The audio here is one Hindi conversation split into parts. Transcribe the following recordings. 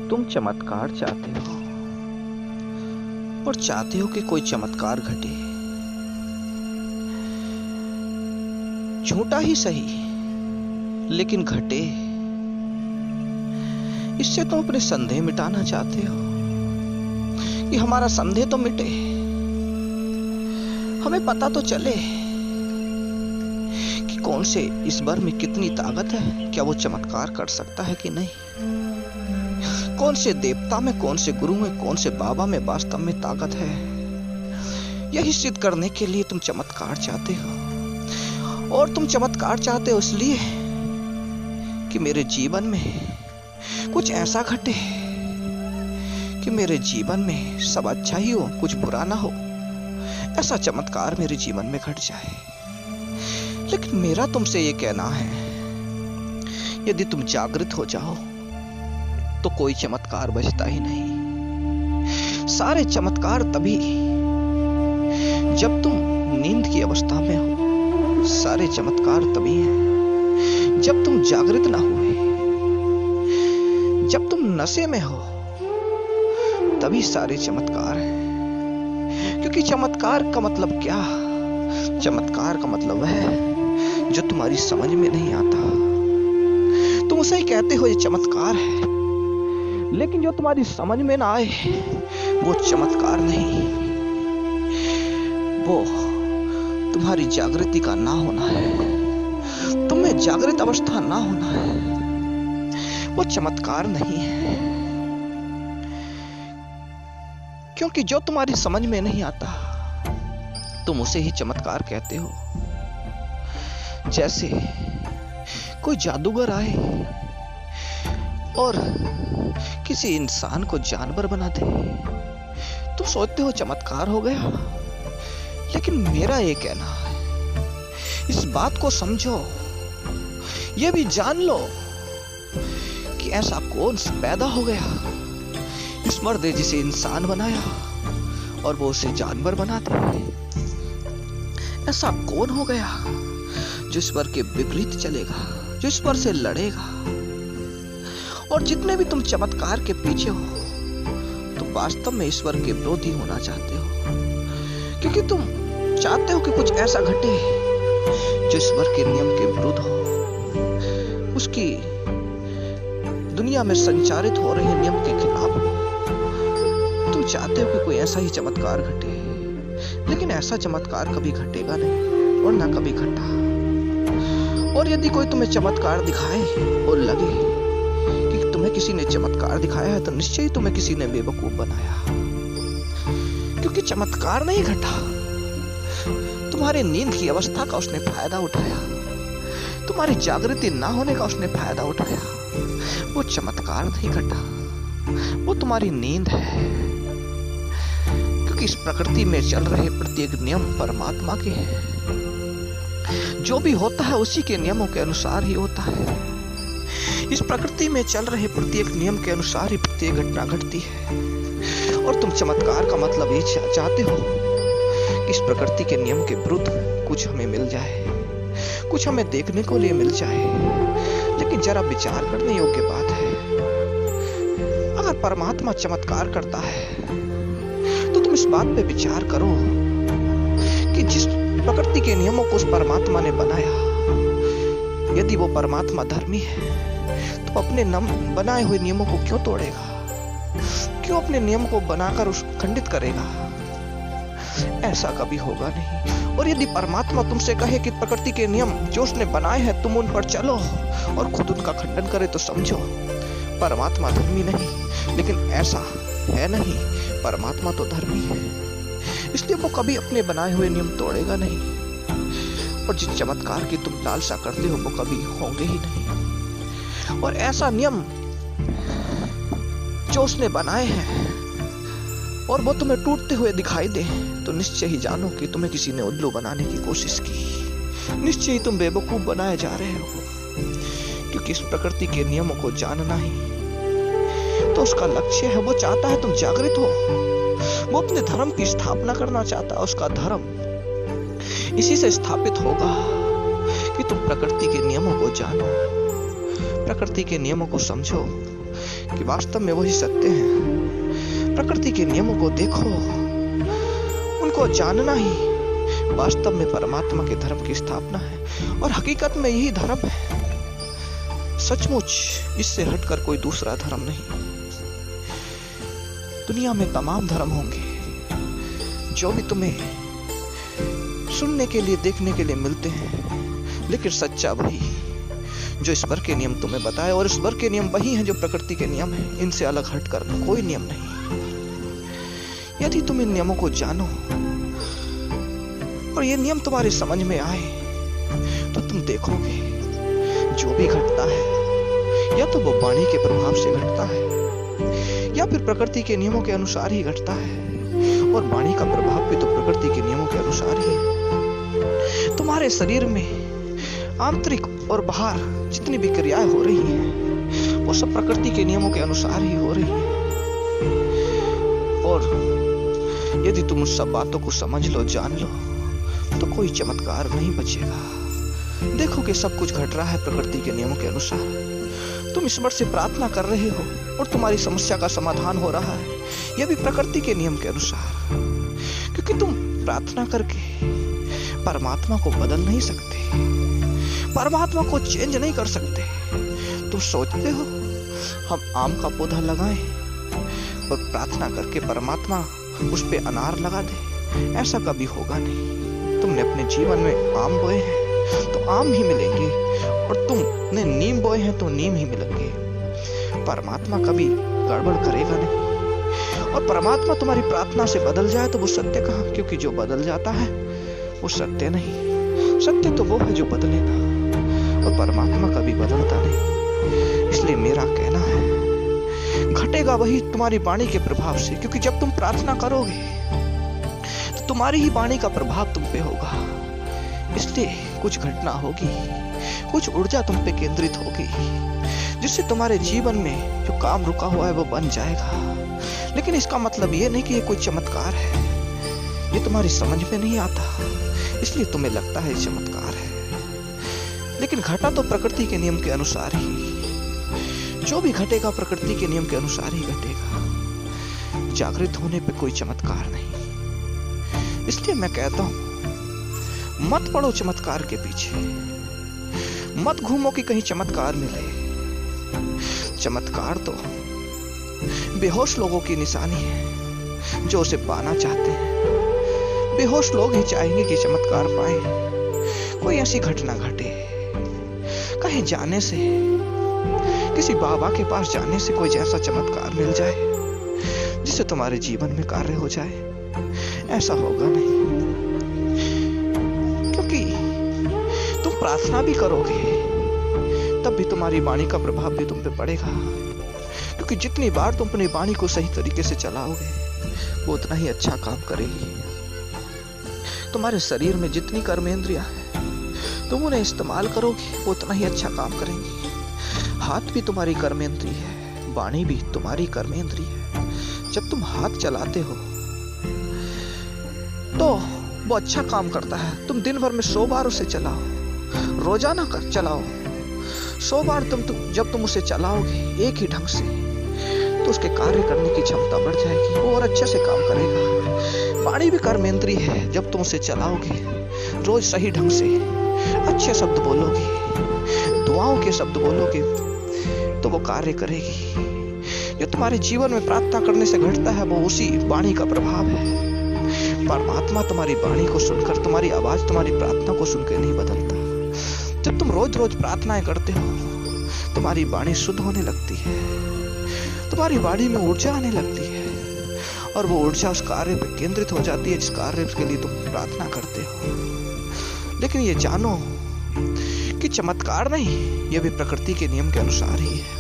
तुम चमत्कार चाहते हो और चाहते हो कि कोई चमत्कार घटे, छोटा ही सही लेकिन घटे। इससे तुम अपने संदेह मिटाना चाहते हो कि हमारा संदेह तो मिटे, हमें पता तो चले कि कौन से ईश्वर में कितनी ताकत है, क्या वो चमत्कार कर सकता है कि नहीं, कौन से देवता में, कौन से गुरु में, कौन से बाबा में वास्तव में ताकत है। यही सिद्ध करने के लिए तुम चमत्कार चाहते हो। और तुम चमत्कार चाहते हो इसलिए कि मेरे जीवन में कुछ ऐसा घटे कि मेरे जीवन में सब अच्छा ही हो, कुछ बुरा ना हो, ऐसा चमत्कार मेरे जीवन में घट जाए। लेकिन मेरा तुमसे ये कहना है, यदि तुम जागृत हो जाओ तो कोई चमत्कार बचता ही नहीं। सारे चमत्कार तभी जब तुम नींद की अवस्था में हो, सारे चमत्कार तभी हैं जब तुम जागृत ना हुए, जब तुम नशे में हो, तभी सारे चमत्कार हैं। क्योंकि चमत्कार का मतलब क्या? चमत्कार का मतलब है जो तुम्हारी समझ में नहीं आता, तुम उसे ही कहते हो ये चमत्कार है, लेकिन जो तुम्हारी समझ में ना आए वो चमत्कार नहीं, वो तुम्हारी जागृति का ना होना है, तुम्हें जागृत अवस्था ना होना है, वो चमत्कार नहीं है। क्योंकि जो तुम्हारी समझ में नहीं आता तुम उसे ही चमत्कार कहते हो। जैसे कोई जादूगर आए और किसी इंसान को जानवर बना दे, तुम सोचते हो चमत्कार हो गया। लेकिन मेरा ये कहना है, इस बात को समझो, ये भी जान लो कि ऐसा कौन पैदा हो गया ईश्वर ने जिसे इंसान बनाया और वो उसे जानवर बना दे। ऐसा कौन हो गया जो ईश्वर के विपरीत चलेगा, जो ईश्वर से लड़ेगा। और जितने भी तुम चमत्कार के पीछे हो, तुम वास्तव में ईश्वर के विरोधी होना चाहते हो, क्योंकि तुम चाहते हो कि कुछ ऐसा घटे जो ईश्वर के नियम के विरुद्ध हो, उसकी दुनिया में संचारित हो रहे नियम के खिलाफ हो। तुम चाहते हो कि कोई ऐसा ही चमत्कार घटे, लेकिन ऐसा चमत्कार कभी घटेगा नहीं और ना कभी घटा। और यदि कोई तुम्हें चमत्कार दिखाए और लगे कि तुम्हें किसी ने चमत्कार दिखाया है, तो निश्चय ही तुम्हें किसी ने बेवकूफ बनाया, क्योंकि चमत्कार नहीं घटा, तुम्हारी नींद की अवस्था का उसने फायदा उठाया, तुम्हारी जागृति ना होने का उसने फायदा उठाया। वो चमत्कार नहीं घटा, वो तुम्हारी नींद है। क्योंकि इस प्रकृति में चल रहे प्रत्येक नियम परमात्मा के हैं, जो भी होता है उसी के नियमों के अनुसार ही होता है। इस प्रकृति में चल रहे प्रत्येक नियम के अनुसार ही प्रत्येक घटना घटती है। और तुम चमत्कार का मतलब ये चाहते हो कि इस प्रकृति के नियम के विरुद्ध कुछ हमें मिल जाए, कुछ हमें देखने को लिए मिल जाए। लेकिन जरा विचार करने योग्य बात है, अगर परमात्मा चमत्कार करता है तो तुम इस बात पे विचार करो कि जिस प्रकृति के नियमों को उस परमात्मा ने बनाया, यदि वो परमात्मा धर्मी है तो अपने बनाए हुए नियमों को क्यों तोड़ेगा, क्यों अपने नियम को बनाकर उसको खंडित करेगा? ऐसा कभी होगा नहीं। और यदि परमात्मा तुमसे कहे कि प्रकृति के नियम जो उसने बनाए हैं तुम उन पर चलो और खुद उनका खंडन करे, तो समझो परमात्मा धर्मी नहीं। लेकिन ऐसा है नहीं, परमात्मा तो धर्मी है, इसलिए वो कभी अपने बनाए हुए नियम तोड़ेगा नहीं। और जिस चमत्कार की तुम लालसा करते हो वो कभी होंगे ही नहीं। और ऐसा नियम जो उसने बनाए हैं और वो तुम्हें टूटते हुए दिखाई दे, तो निश्चय ही जानो कि तुम्हें किसी ने उल्लू बनाने की कोशिश की, निश्चय ही तुम बेवकूफ बनाए जा रहे हो। क्योंकि इस प्रकृति के नियमों को जानना ही तो उसका लक्ष्य है। वो चाहता है तुम जागृत हो, वो अपने धर्म की स्थापना करना चाहता है। उसका धर्म इसी से स्थापित होगा कि तुम प्रकृति के नियमों को जानो, प्रकृति के नियमों को समझो, कि वास्तव में वही सत्य है। प्रकृति के नियमों को देखो, उनको जानना ही वास्तव में परमात्मा के धर्म की स्थापना है, और हकीकत में यही धर्म है। सचमुच इससे हटकर कोई दूसरा धर्म नहीं। दुनिया में तमाम धर्म होंगे जो भी तुम्हें सुनने के लिए, देखने के लिए मिलते हैं, लेकिन सच्चा वही जो ईश्वर के नियम तुम्हें बताए, और ईश्वर के नियम वही हैं जो प्रकृति के नियम हैं। इनसे अलग हटकर कोई नियम नहीं। यदि तुम इन नियमों को जानो और ये नियम तुम्हारे समझ में आए, तो तुम देखोगे जो भी घटता है या तो वो वाणी के प्रभाव से घटता है, या फिर प्रकृति के नियमों के अनुसार ही घटता है। और वाणी का प्रभाव भी तो प्रकृति के नियमों के अनुसार ही है। तुम्हारे शरीर में आंतरिक और बाहर जितनी भी क्रियाएं हो रही हैं, वो सब प्रकृति के नियमों के अनुसार ही हो रही हैं। और यदि तुम उस सब बातों को समझ लो, जान लो, तो कोई चमत्कार नहीं बचेगा। देखो कि सब कुछ घट रहा है प्रकृति के नियमों के अनुसार। तुम ईश्वर से प्रार्थना कर रहे हो और तुम्हारी समस्या का समाधान हो रहा है, यह भी प्रकृति के नियम के अनुसार। क्योंकि तुम प्रार्थना करके परमात्मा को बदल नहीं सकते, परमात्मा को चेंज नहीं कर सकते। तुम सोचते हो हम आम का पौधा लगाएं और प्रार्थना करके परमात्मा उस पे अनार लगा दे, ऐसा कभी होगा नहीं। तुमने अपने जीवन में आम बोए हैं तो आम ही मिलेंगे, और तुमने नीम बोए हैं तो नीम ही मिलेंगे। परमात्मा कभी गड़बड़ करेगा नहीं। और परमात्मा तुम्हारी प्रार्थना से बदल जाए तो वो सत्य कहाँ, क्योंकि जो बदल जाता है वो सत्य नहीं। सत्य तो वो है जो बदलेगा, और परमात्मा कभी बदलता नहीं। इसलिए मेरा कहना है, घटेगा वही तुम्हारी वाणी के प्रभाव से, क्योंकि जब तुम प्रार्थना करोगे तो तुम्हारी ही वाणी का प्रभाव तुम पे होगा। इसलिए कुछ घटना होगी, कुछ ऊर्जा तुम पे केंद्रित होगी, जिससे तुम्हारे जीवन में जो काम रुका हुआ है वो बन जाएगा। लेकिन इसका मतलब ये नहीं कि ये कोई चमत्कार है, ये तुम्हारी समझ में नहीं आता, इसलिए तुम्हें लगता है चमत्कार है। लेकिन घटा तो प्रकृति के नियम के अनुसार ही। जो भी घटेगा प्रकृति के नियम के अनुसार ही घटेगा। जागृत होने पे कोई चमत्कार नहीं। इसलिए मैं कहता हूं, मत पड़ो चमत्कार के पीछे, मत घूमो कि कहीं चमत्कार मिले। चमत्कार तो बेहोश लोगों की निशानी है जो उसे पाना चाहते हैं। बेहोश लोग ही चाहेंगे कि चमत्कार पाए। कोई ऐसी घटना घटे, कहीं जाने से, किसी बाबा के पास जाने से कोई ऐसा चमत्कार मिल जाए जिससे तुम्हारे जीवन में कार्य हो जाए, ऐसा होगा नहीं। क्योंकि तुम प्रार्थना भी करोगे तब भी तुम्हारी वाणी का प्रभाव भी तुम पे पड़ेगा। क्योंकि जितनी बार तुम अपनी वाणी को सही तरीके से चलाओगे वो उतना ही अच्छा काम करेगी। तुम्हारे शरीर में जितनी कर्मेंद्रियां हैं तुम उन्हें इस्तेमाल करोगे वो उतना ही अच्छा काम करेंगी। हाथ भी तुम्हारी कर्मेंद्रिय है, वाणी भी तुम्हारी कर्मेंद्रिय है। जब तुम हाथ चलाते हो तो वो अच्छा काम करता है। तुम दिन भर में 100 बार उसे चलाओ, रोजाना कर चलाओ 100 बार। जब तुम उसे चलाओगे एक ही ढंग से तो उसके कार्य करने की क्षमता बढ़ जाएगी, वो और अच्छे से काम करेगा। वाणी भी कर्मेंद्रिय है। जब तुम उसे चलाओगे, रोज सही ढंग से अच्छे शब्द बोलोगे, दुआओं के शब्द बोलोगे, तो वो कार्य करेगी। जो तुम्हारे जीवन में प्रार्थना करने से घटता है वो उसी वाणी का प्रभाव है। परमात्मा तुम्हारी वाणी को सुनकर, तुम्हारी आवाज, तुम्हारी प्रार्थना को सुनकर नहीं बदलता। जब तुम रोज रोज प्रार्थनाएं करते हो तुम्हारी वाणी शुद्ध होने लगती है, तुम्हारी वाणी में ऊर्जा आने लगती है, और वो ऊर्जा उस कार्य पे केंद्रित हो जाती है जिस कार्य के लिए तुम प्रार्थना करते हो। लेकिन ये जानो कि चमत्कार नहीं, यह भी प्रकृति के नियम के अनुसार ही है।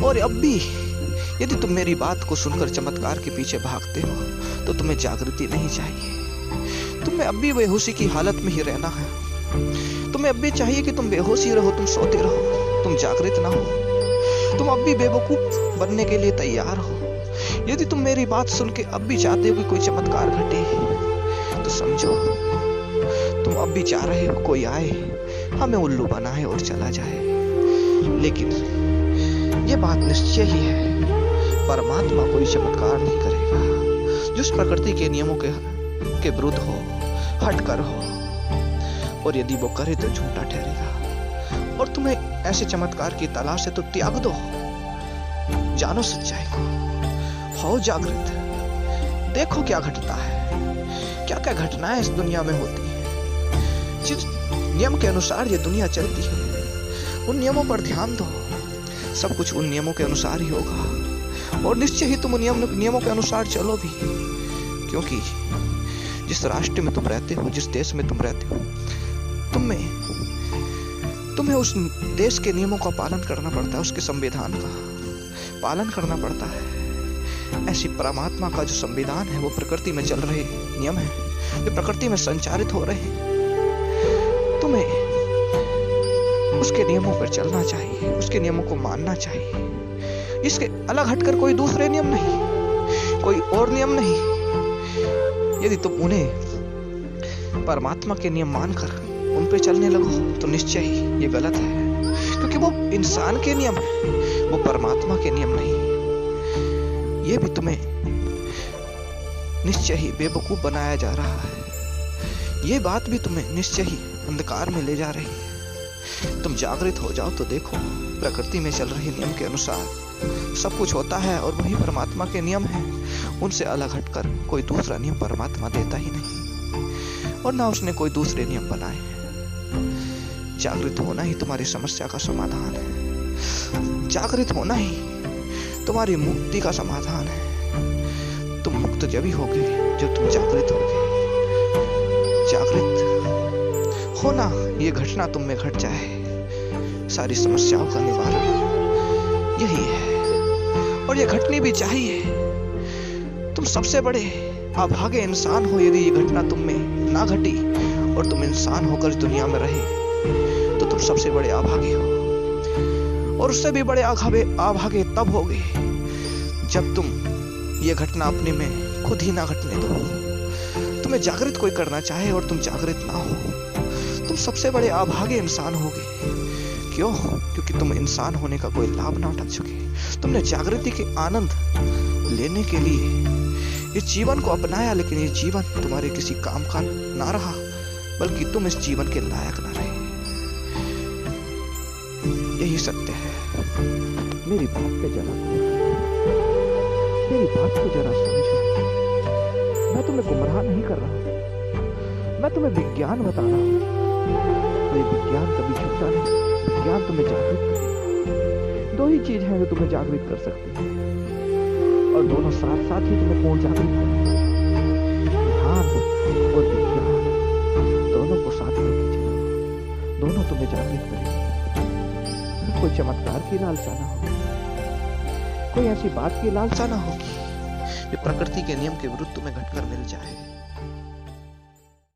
और अब भी यदि तुम मेरी बात को सुनकर चमत्कार के पीछे भागते हो तो तुम्हें जागृति नहीं चाहिए। तुम्हें अब भी बेहोशी की हालत में ही रहना है। तुम्हें अब भी चाहिए कि तुम बेहोश ही रहो, तुम सोते रहो, तुम जागृत ना हो। तुम अब भी बेवकूफ बनने के लिए तैयार हो। यदि तुम मेरी बात सुन के अब भी चाहते हो कि कोई चमत्कार घटे तो समझो तुम अब भी चाह रहे हो कोई आए, हमें उल्लू बनाए और चला जाए। लेकिन ये बात निश्चय ही है, परमात्मा कोई चमत्कार नहीं करेगा जो उस प्रकृति के नियमों के विरुद्ध हो, हटकर हो, और यदि वो करे तो झूठा ठहरेगा। और तुम्हें ऐसे चमत्कार की तलाश है तो त्याग दो, जानो सच्चाई को, हो जागृत, देखो क्या घटता है, क्या क्या घटनाएं इस दुनिया में होती है। जिस नियम के अनुसार ये दुनिया चलती है, उन नियमों पर ध्यान दो, सब कुछ उन नियमों के अनुसार ही होगा, और निश्चय ही तुम उन नियमों के अनुसार चलो भी, क्योंकि जिस राष्ट्र में तुम रहते हो, जिस देश में तुम रहते हो, तुम्हें उस देश के नियमों का पालन करना पड़ता है, उसके संविधान का पालन करना पड़ता है। ऐसी परमात्मा का जो संविधान है वो प्रकृति में चल रहे नियम है, जो प्रकृति में संचारित हो रहे हैं। तुम्हें उसके नियमों पर चलना चाहिए, उसके नियमों को मानना चाहिए। इसके अलग हटकर कोई दूसरे नियम नहीं, कोई और नियम नहीं। यदि तुम उन्हें परमात्मा के नियम मानकर उन पे चलने लगो तो निश्चय ही ये गलत है, क्योंकि वो इंसान के नियम है, वो परमात्मा के नियम नहीं। ये भी तुम्हें निश्चय ही बेवकूफ बनाया जा रहा है, ये बात भी तुम्हें निश्चय ही अंधकार में ले जा रही है। तुम जागृत हो जाओ तो देखो, प्रकृति में चल रहे नियम के अनुसार सब कुछ होता है, और वही परमात्मा के नियम है। उनसे अलग हटकर कोई दूसरा नियम परमात्मा देता ही नहीं, और ना उसने कोई दूसरे नियम बनाए हैं। जागृत होना ही तुम्हारी समस्या का समाधान है, जागृत होना ही तुम्हारी मुक्ति का समाधान है। तुम मुक्त जब ही होगे जब तुम जागृत होगे। जागृत होना, ये घटना तुम में घट जाए, सारी समस्याओं का निवारण यही है, और ये घटनी भी चाहिए। तुम सबसे बड़े अभागे इंसान हो यदि ये घटना तुम में ना घटी और तुम इंसान होकर इस दुनिया में रहे, तो तुम सबसे बड़े अभागे हो। और उससे भी बड़े अभागे तब होगे जब तुम ये घटना अपने में खुद ही ना घटने दो। तुम्हें जागृत कोई करना चाहे और तुम जागृत ना हो, तुम सबसे बड़े अभागे इंसान होगे। क्यों? क्योंकि तुम इंसान होने का कोई लाभ ना उठा सके। तुमने जागृति के आनंद लेने के लिए इस जीवन को अपनाया, लेकिन ये जीवन तुम्हारे किसी काम का ना रहा, बल्कि तुम इस जीवन के लायक ना रहे। यही सत्य है। मेरी बात पे जरा मेरी बात को जरा समझो। मैं तुम्हें गुमराह नहीं कर रहा हूं, मैं तुम्हें विज्ञान बता रहा हूं। और ये विज्ञान कभी झूठा नहीं, विज्ञान तुम्हें जागृत करेगा। दो ही चीज है जो तुम्हें जागृत कर सकती है, और दोनों साथ साथ ही तुम्हें कौन जागृत करेगा? ध्यान और विज्ञान, दोनों को साथ लेके चलो, दोनों तुम्हें जागृत करेंगे। कोई चमत्कार की लालसा ना होगी, कोई ऐसी बात की लालसा ना होगी जो प्रकृति के नियम के विरुद्ध तुम्हें घटकर मिल जाए।